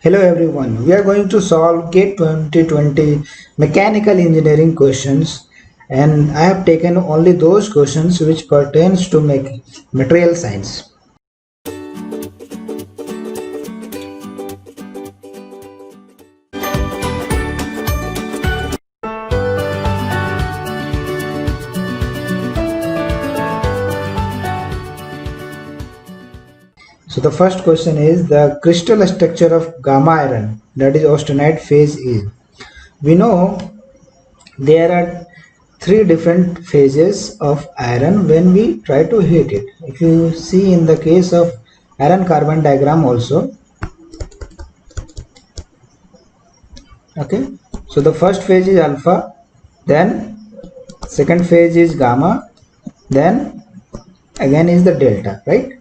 Hello everyone, we are going to solve GATE 2020 mechanical engineering questions, and I have taken only those questions which pertains to material science. So the first question is the crystal structure of gamma iron, that is austenite phase is. We know there are three different phases of iron when we try to heat it. If you see in the case of iron carbon diagram also, okay, so the first phase is alpha, then second phase is gamma, then again is the delta, right?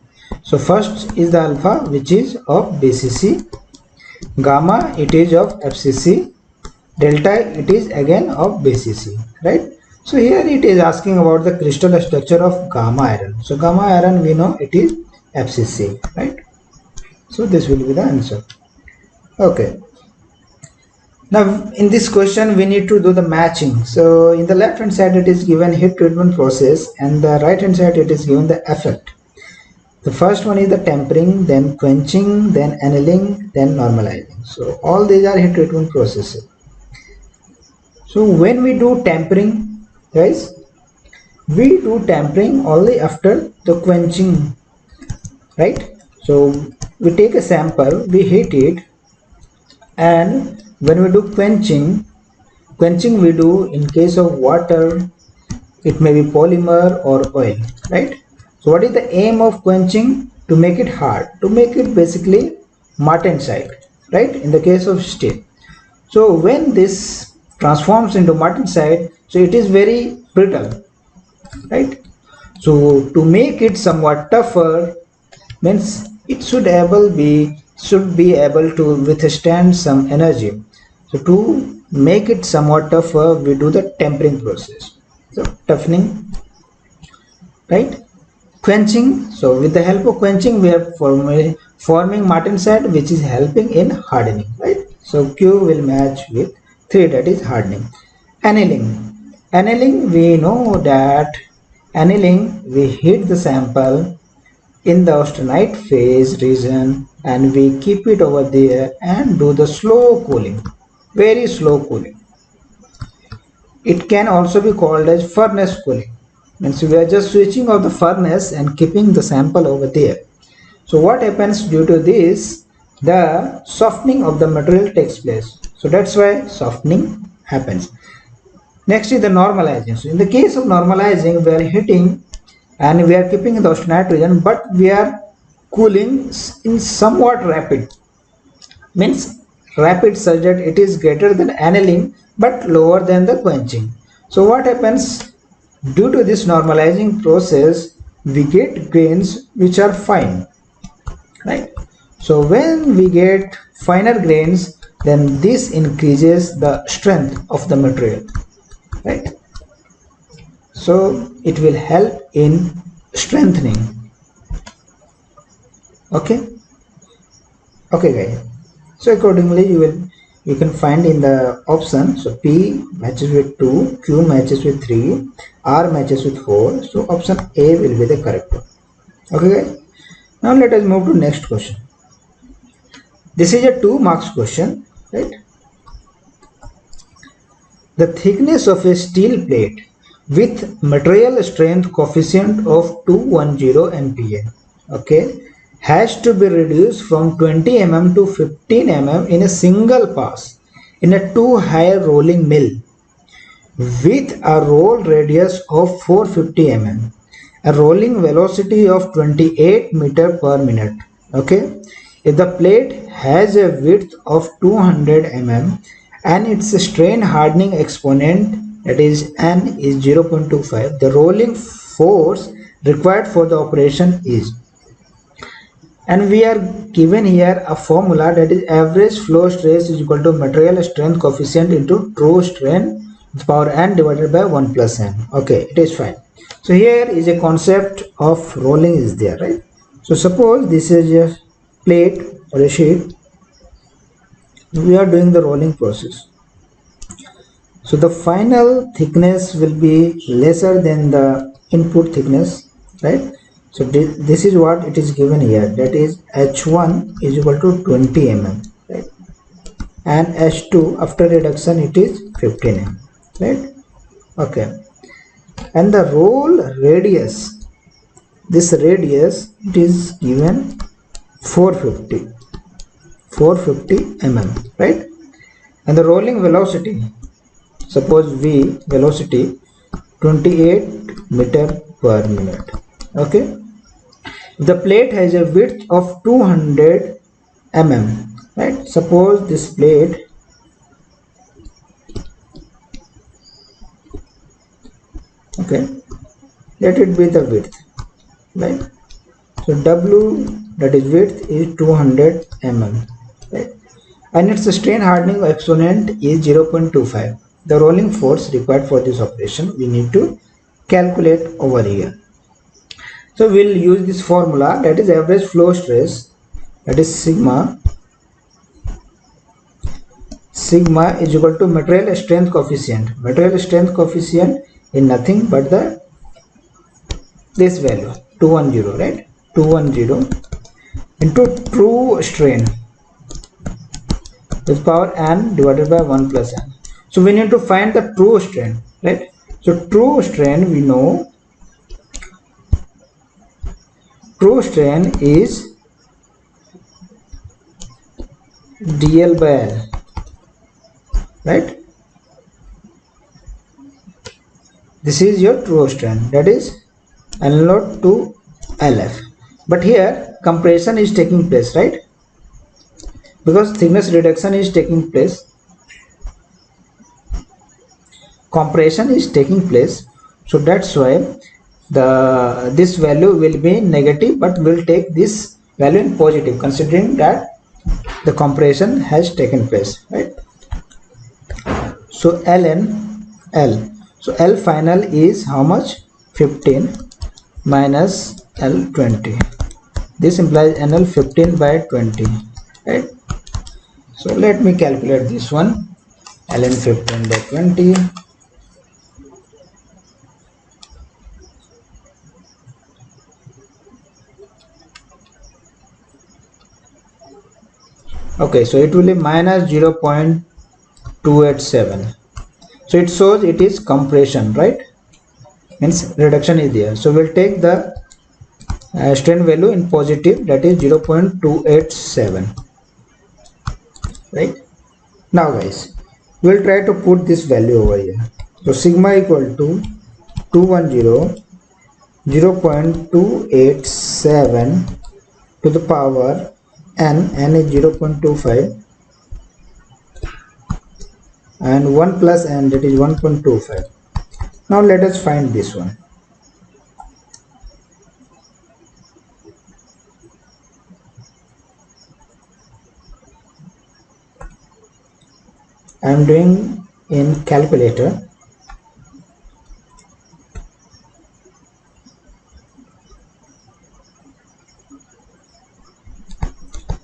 So first is the alpha, which is of BCC, gamma it is of FCC, delta it is again of BCC, right? So here it is asking about the crystal structure of gamma iron. So gamma iron we know it is FCC, right? So this will be the answer. Okay. Now in this question we need to do the matching. So in the left hand side it is given heat treatment process, and the right hand side it is given the effect. The first one is the tempering, then quenching, then annealing, then normalizing. So all these are heat treatment processes. So when we do tempering, guys, we do tempering only after the quenching, right? So we take a sample, we heat it, and when we do quenching we do in case of water, it may be polymer or oil, right? So what is the aim of quenching? To make it hard, to make it basically martensite, right? In the case of steel. So when this transforms into martensite, so it is very brittle, right? So to make it somewhat tougher means it should be able to withstand some energy. So to make it somewhat tougher, we do the tempering process. So toughening, right? Quenching. So with the help of quenching, we are forming martensite, which is helping in hardening, right? So Q will match with 3, that is hardening. Annealing. Annealing, we know that annealing, we heat the sample in the austenite phase region and we keep it over there and do the slow cooling, very slow cooling. It can also be called as furnace cooling. Means we are just switching off the furnace and keeping the sample over there. So what happens due to this? The softening of the material takes place. So that's why softening happens. Next is the normalizing. So in the case of normalizing, we are heating and we are keeping the austenite region, but we are cooling in somewhat rapid. Means rapid such that it is greater than annealing but lower than the quenching. So what happens? Due to this normalizing process, we get grains which are fine, right? So when we get finer grains, then this increases the strength of the material, right? So it will help in strengthening. Okay, guys. So accordingly you can find in the option. So P matches with 2, Q matches with 3, R matches with 4. So option A will be the correct one. Okay guys. Now let us move to next question. This is a 2 marks question, right? The thickness of a steel plate with material strength coefficient of 210 MPa, okay, has to be reduced from 20 mm to 15 mm in a single pass in a 2-high rolling mill with a roll radius of 450 mm, a rolling velocity of 28 meter per minute. Okay, if the plate has a width of 200 mm and its strain hardening exponent, that is N, is 0.25, the rolling force required for the operation is, and we are given here a formula, that is average flow stress is equal to material strength coefficient into true strain power n divided by 1 plus n. Okay, it is fine. So here is a concept of rolling is there, right? So suppose this is a plate or a sheet, we are doing the rolling process. So the final thickness will be lesser than the input thickness, right? So this is what it is given here, that is h1 is equal to 20 mm, right? And h2 after reduction it is 15 mm, right? Okay. And the roll radius, this radius it is given 450 mm, right? And the rolling velocity, suppose v velocity 28 meter per minute. Okay, the plate has a width of 200 mm, right? Suppose this plate, okay, let it be the width, right? So w, that is width, is 200 mm, right? And its strain hardening exponent is 0.25. The rolling force required for this operation we need to calculate over here. So we'll use this formula, that is average flow stress, that is sigma is equal to material strength coefficient. Material strength coefficient is nothing but this value 210, right? 210 into true strain with power n divided by 1 plus n. So we need to find the true strain, right? So true strain, we know true strain is dl by l, right? This is your true strain, that is L naught to LF. But here compression is taking place, right? Because thickness reduction is taking place, compression is taking place, so that's why this value will be negative, but we'll take this value in positive considering that the compression has taken place, right? So ln L, so L final is how much? 15 minus L 20. This implies NL 15 by 20, right? So let me calculate this one. Ln 15 by 20. Okay, so it will be minus 0.287. So it shows it is compression, right? Means reduction is there. So we'll take the strain value in positive, that is 0.287, right? Now guys, we'll try to put this value over here. So sigma equal to 210 0.287 to the power n is 0.25 and 1 plus n, that is 1.25. Now let us find this one. I am doing in calculator.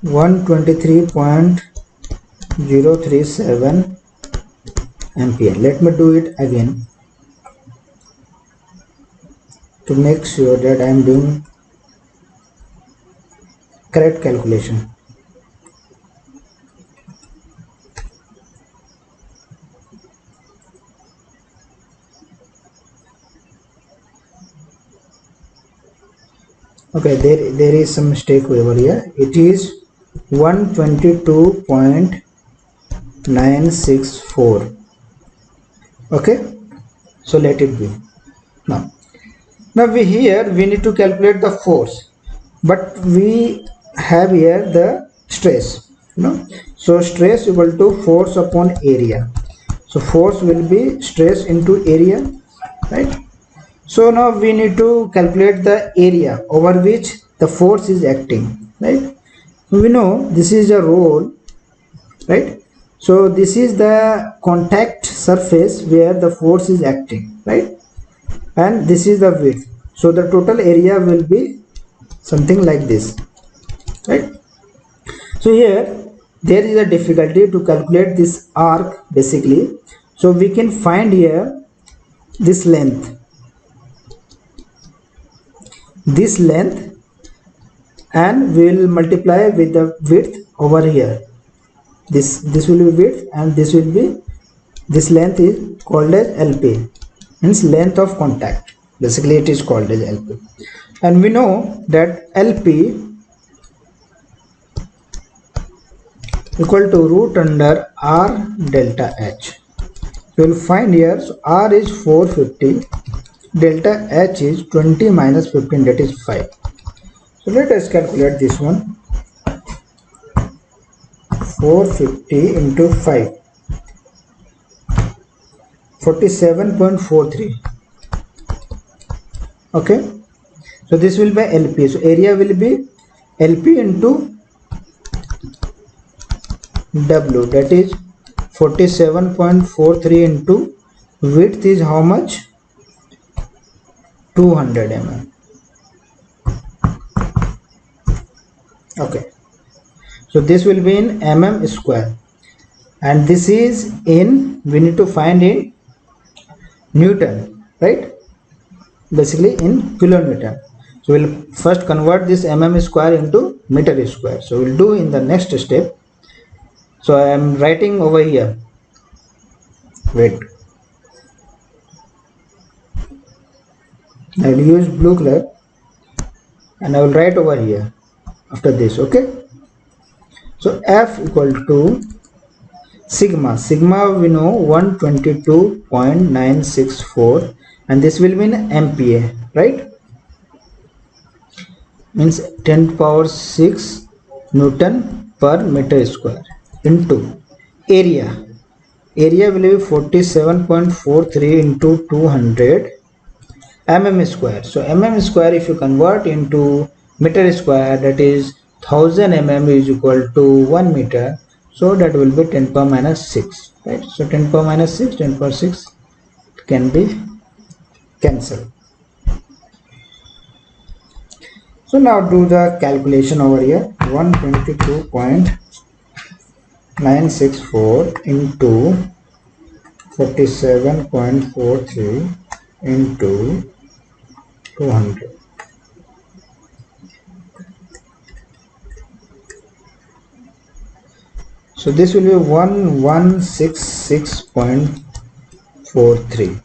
.037 ampere. Let me do it again to make sure that I am doing correct calculation. Okay, there is some mistake over here. It is 122.964. okay, so let it be. Now we need to calculate the force, but we have here the stress, so stress equal to force upon area. So force will be stress into area, right? So now we need to calculate the area over which the force is acting, right? We know this is a roll, right? So this is the contact surface where the force is acting, right? And this is the width. So the total area will be something like this, right? So here there is a difficulty to calculate this arc basically. So we can find here this length, and we will multiply with the width over here. This will be width, and this will be, this length is called as LP, means length of contact. Basically it is called as LP, and we know that LP equal to root under R delta H. You will find here, so R is 450, delta H is 20 minus 15, that is 5. So let us calculate this one. 450 into 5, 47.43. Okay, so this will be LP. So area will be LP into W, that is 47.43 into width is how much? 200 mm. Okay, so this will be in mm square, and this is in, we need to find in Newton, right? Basically in kilonewton. So we'll first convert this mm square into meter square. So we'll do in the next step. So I am writing over here. Wait, I will use blue color, and I will write over here after this. Okay, so F equal to sigma we know 122.964, and this will be in MPa, right? Means 10 power 6 Newton per meter square, into area will be 47.43 into 200 mm square. So mm square, if you convert into meter square, that is 1000 mm is equal to 1 meter. So that will be 10 power minus 6, right? So 10 power minus 6, 10 power 6 can be cancelled. So now do the calculation over here. 122.964 into 47.43 into 200. So this will be 1166.43.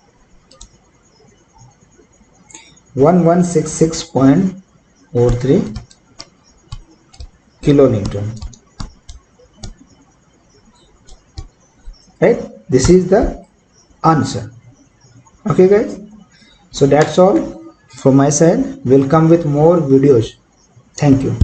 1166.43 kilonewton. Right? This is the answer. Okay guys, so that's all from my side. We'll come with more videos. Thank you.